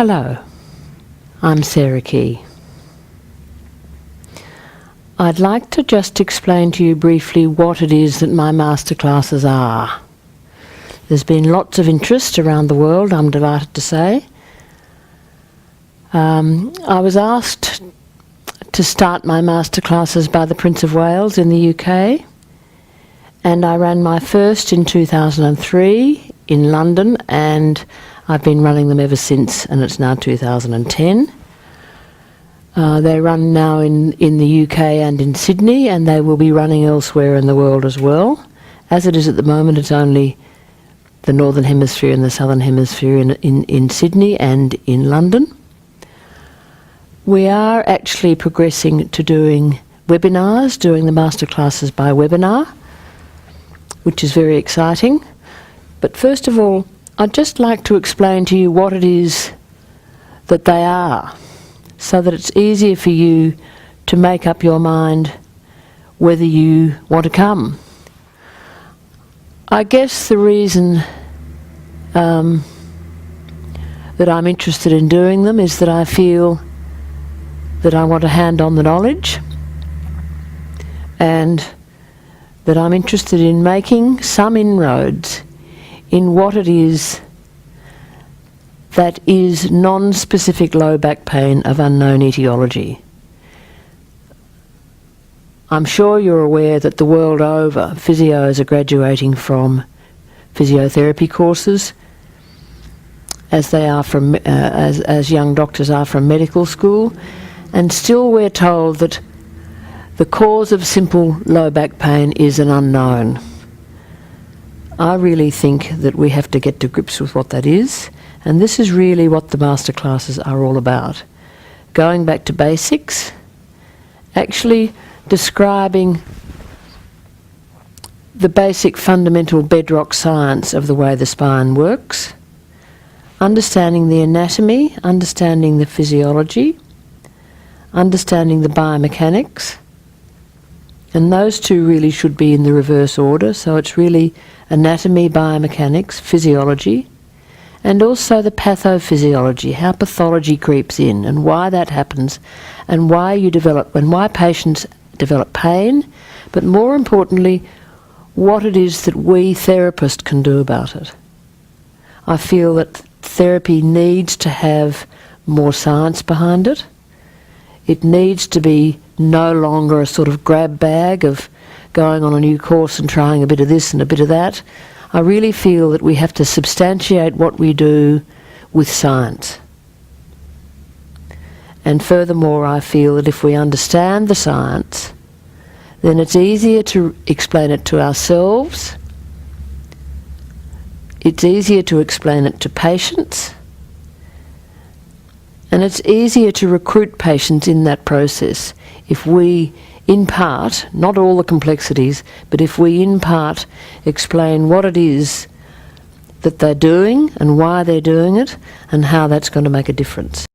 Hello, I'm Sarah Key. I'd like to just explain to you briefly what it is that my masterclasses are. There's been lots of interest around the world, I'm delighted to say. I was asked to start my masterclasses by the Prince of Wales in the UK, and I ran my first in 2003 in London, and I've been running them ever since, and it's now 2010. They run now in the UK and in Sydney, and they will be running elsewhere in the world as well. As it is at the moment, it's only the Northern Hemisphere and the Southern Hemisphere in Sydney and in London. We are actually progressing to doing webinars, doing the masterclasses by webinar, which is very exciting. But first of all, I'd just like to explain to you what it is that they are, so that it's easier for you to make up your mind whether you want to come. I guess the reason that I'm interested in doing them is that I feel that I want to hand on the knowledge, and that I'm interested in making some inroads in what it is that is non-specific low back pain of unknown etiology. I'm sure you're aware that the world over, physios are graduating from physiotherapy courses, as they are from as young doctors are from medical school, and still we're told that the cause of simple low back pain is an unknown. I really think that we have to get to grips with what that is, and this is really what the masterclasses are all about. Going back to basics, actually describing the basic fundamental bedrock science of the way the spine works, understanding the anatomy, understanding the physiology, understanding the biomechanics, and those two really should be in the reverse order. So it's really anatomy, biomechanics, physiology, and also the pathophysiology, how pathology creeps in and why that happens, and why patients develop pain, but more importantly, what it is that we therapists can do about it. I feel that therapy needs to have more science behind it. It needs to be no longer a sort of grab bag of going on a new course and trying a bit of this and a bit of that. I really feel that we have to substantiate what we do with science. And furthermore, I feel that if we understand the science, then it's easier to explain it to ourselves, it's easier to explain it to patients, and it's easier to recruit patients in that process if we, in part, not all the complexities, but if we, in part, explain what it is that they're doing and why they're doing it and how that's going to make a difference.